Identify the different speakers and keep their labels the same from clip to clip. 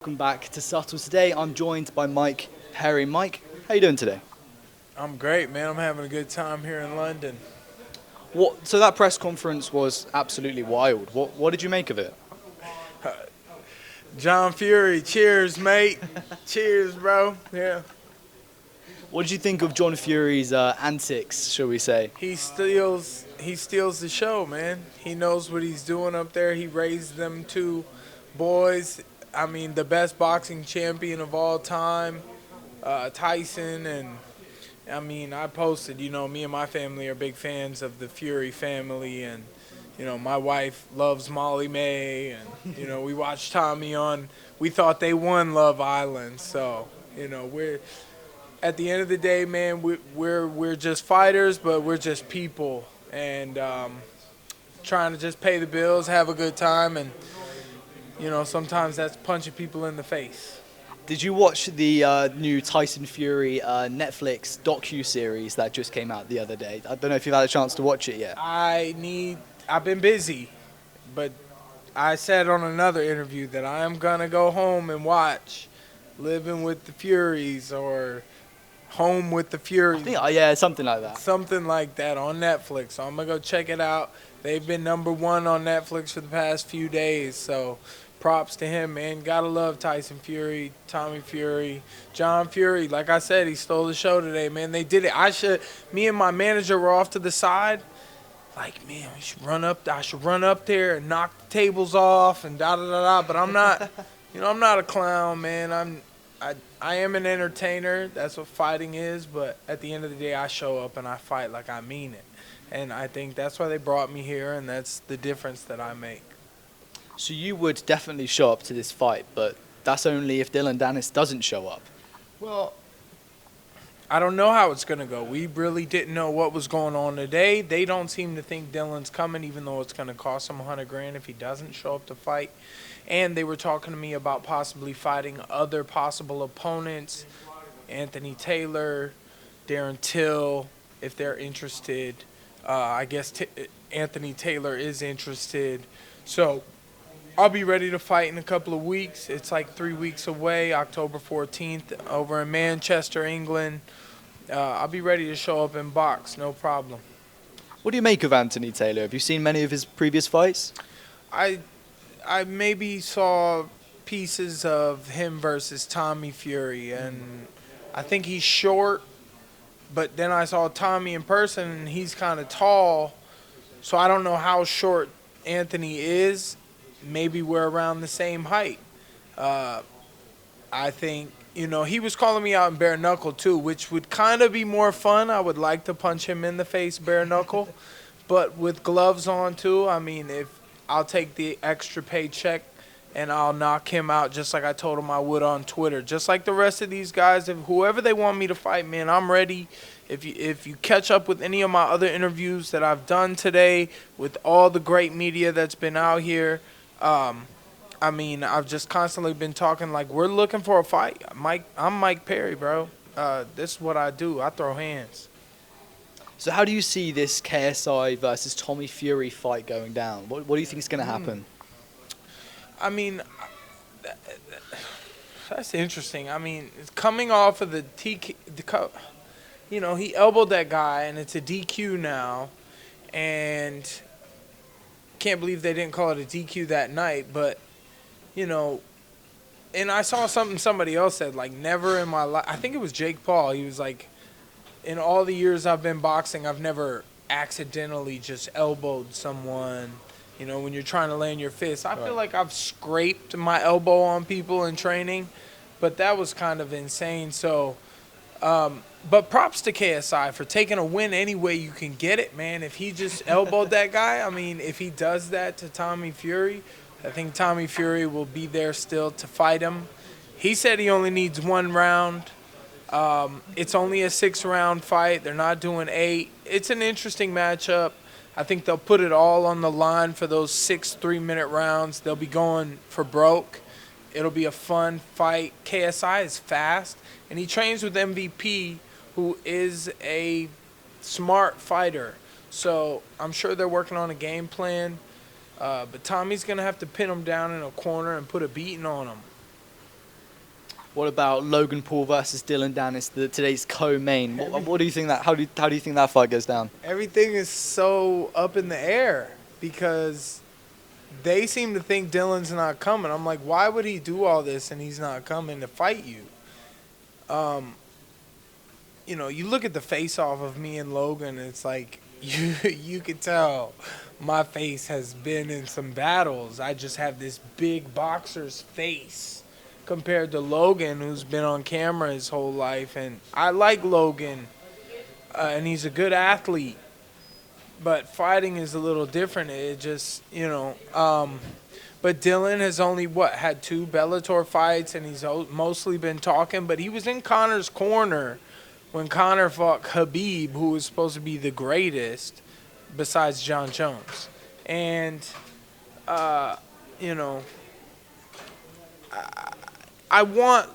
Speaker 1: Welcome back to Subtle. Today I'm joined by Mike Perry. Mike, how you doing today?
Speaker 2: I'm great, man. I'm having a good time here in London.
Speaker 1: So that press conference was absolutely wild. What did you make of it?
Speaker 2: John Fury, cheers, mate. Cheers, bro. Yeah.
Speaker 1: What did you think of John Fury's antics, shall we say?
Speaker 2: He steals the show, man. He knows what he's doing up there. He raised them two boys. I mean, the best boxing champion of all time, Tyson, and I mean, I posted, me and my family are big fans of the Fury family, and, my wife loves Molly May, and, we watched Tommy we thought they won Love Island, so, we're, at the end of the day, man, we're just fighters, but we're just people, and trying to just pay the bills, have a good time, and, sometimes that's punching people in the face.
Speaker 1: Did you watch the new Tyson Fury Netflix docu-series that just came out the other day? I don't know if you've had a chance to watch it yet.
Speaker 2: I've been busy, but I said on another interview that I am going to go home and watch Living with the Furies or Home with the Furies.
Speaker 1: Yeah, something like that.
Speaker 2: Something like that on Netflix. So I'm going to go check it out. They've been #1 on Netflix for the past few days, so props to him, man. Gotta love Tyson Fury, Tommy Fury, John Fury. Like I said, he stole the show today, man. They did it. Me and my manager were off to the side. Like, man, I should run up there and knock the tables off and da-da-da-da. But I'm not, I'm not a clown, man. I am an entertainer. That's what fighting is. But at the end of the day, I show up and I fight like I mean it. And I think that's why they brought me here, and that's the difference that I make.
Speaker 1: So you would definitely show up to this fight, but that's only if Dillon Danis doesn't show up.
Speaker 2: Well, I don't know how it's going to go. We really didn't know what was going on today. They don't seem to think Dillon's coming, even though it's going to cost him $100,000 if he doesn't show up to fight. And they were talking to me about possibly fighting other possible opponents, Anthony Taylor, Darren Till, if they're interested. I guess Anthony Taylor is interested. So I'll be ready to fight in a couple of weeks. It's like 3 weeks away, October 14th, over in Manchester, England. I'll be ready to show up and box, no problem.
Speaker 1: What do you make of Anthony Taylor? Have you seen many of his previous fights?
Speaker 2: I maybe saw pieces of him versus Tommy Fury, and I think he's short, but then I saw Tommy in person, and he's kind of tall, so I don't know how short Anthony is. Maybe we're around the same height. I think, he was calling me out in bare knuckle too, which would kind of be more fun. I would like to punch him in the face bare knuckle, but with gloves on too. I mean, if I'll take the extra paycheck and I'll knock him out just like I told him I would on Twitter. Just like the rest of these guys, if whoever they want me to fight, man, I'm ready. If you catch up with any of my other interviews that I've done today with all the great media that's been out here, I mean, I've just constantly been talking like we're looking for a fight. I'm Mike Perry, bro. This is what I do. I throw hands.
Speaker 1: So how do you see this KSI versus Tommy Fury fight going down? What do you think is going to happen?
Speaker 2: I mean, that's interesting. I mean, coming off of he elbowed that guy, and it's a DQ now, and can't believe they didn't call it a DQ that night, but, and I saw something somebody else said, like, never in my life, I think it was Jake Paul, he was like, in all the years I've been boxing, I've never accidentally just elbowed someone, when you're trying to land your fist. I feel like I've scraped my elbow on people in training, but that was kind of insane, so, but props to KSI for taking a win any way you can get it, man. If he just elbowed that guy, I mean, if he does that to Tommy Fury, I think Tommy Fury will be there still to fight him. He said he only needs 1 round. It's only a 6-round fight. They're not doing 8. It's an interesting matchup. I think they'll put it all on the line for those 6 3-minute rounds. They'll be going for broke. It'll be a fun fight. KSI is fast, and he trains with MVP, who is a smart fighter. So I'm sure they're working on a game plan. But Tommy's going to have to pin him down in a corner and put a beating on him.
Speaker 1: What about Logan Paul versus Dillon Danis, today's co-main? What do you think that? How do you think that fight goes down?
Speaker 2: Everything is so up in the air because they seem to think Dillon's not coming. I'm like, why would he do all this and he's not coming to fight you? You know, you look at the face-off of me and Logan, and it's like you could tell my face has been in some battles. I just have this big boxer's face compared to Logan, who's been on camera his whole life. And I like Logan, and he's a good athlete. But fighting is a little different. It just, you know. But Dillon has only, had 2 Bellator fights, and he's mostly been talking. But he was in Conor's corner when Conor fought Khabib, who was supposed to be the greatest besides John Jones. And, you know, I want,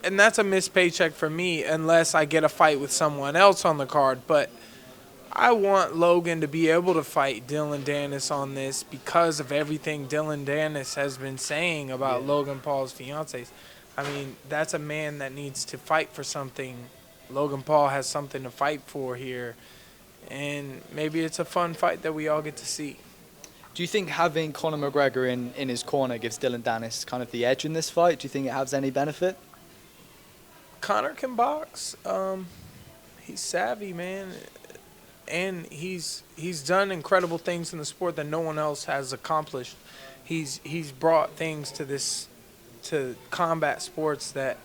Speaker 2: and that's a missed paycheck for me unless I get a fight with someone else on the card. But I want Logan to be able to fight Dillon Danis on this because of everything Dillon Danis has been saying about Logan Paul's fiancés. I mean, that's a man that needs to fight for something. Logan Paul has something to fight for here, and maybe it's a fun fight that we all get to see.
Speaker 1: Do you think having Conor McGregor in his corner gives Dillon Danis kind of the edge in this fight? Do you think it has any benefit?
Speaker 2: Conor can box. He's savvy, man. And he's done incredible things in the sport that no one else has accomplished. He's brought things to combat sports that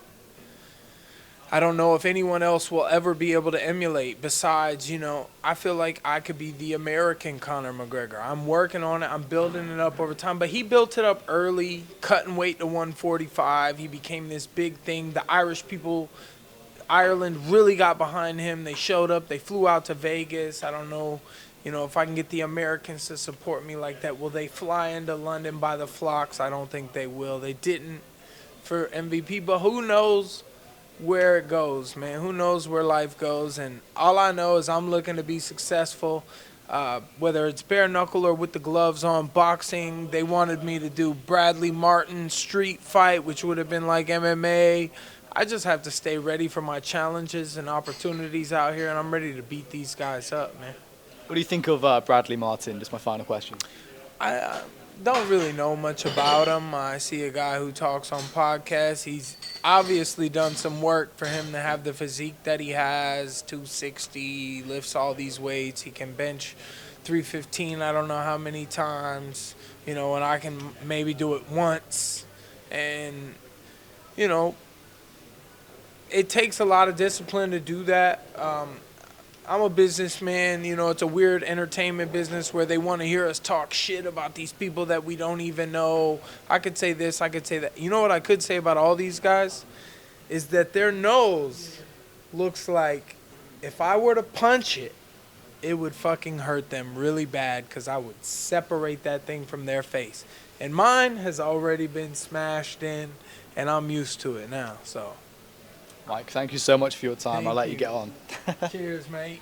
Speaker 2: I don't know if anyone else will ever be able to emulate. Besides, you know, I feel like I could be the American Conor McGregor. I'm working on it. I'm building it up over time. But he built it up early, cutting weight to 145. He became this big thing. The Irish people, Ireland really got behind him. They showed up. They flew out to Vegas. I don't know, you know, if I can get the Americans to support me like that. Will they fly into London by the flocks? I don't think they will. They didn't for MVP, but who knows where it goes, man. Who knows where life goes? And all I know is I'm looking to be successful, whether it's bare knuckle or with the gloves on. Boxing, they wanted me to do Bradley Martin street fight, which would have been like MMA. I just have to stay ready for my challenges and opportunities out here, and I'm ready to beat these guys up, man.
Speaker 1: What do you think of Bradley Martin? Just my final question.
Speaker 2: I don't really know much about him. I see a guy who talks on podcasts. He's obviously done some work for him to have the physique that he has, 260, lifts all these weights. He can bench 315 I don't know how many times, you know, and I can maybe do it once. And, you know, it takes a lot of discipline to do that. I'm a businessman, you know, it's a weird entertainment business where they want to hear us talk shit about these people that we don't even know. I could say this, I could say that. You know what I could say about all these guys? Is that their nose looks like if I were to punch it, it would fucking hurt them really bad because I would separate that thing from their face. And mine has already been smashed in, and I'm used to it now, so.
Speaker 1: Mike, thank you so much for your time. I'll let you get on.
Speaker 2: Cheers, mate.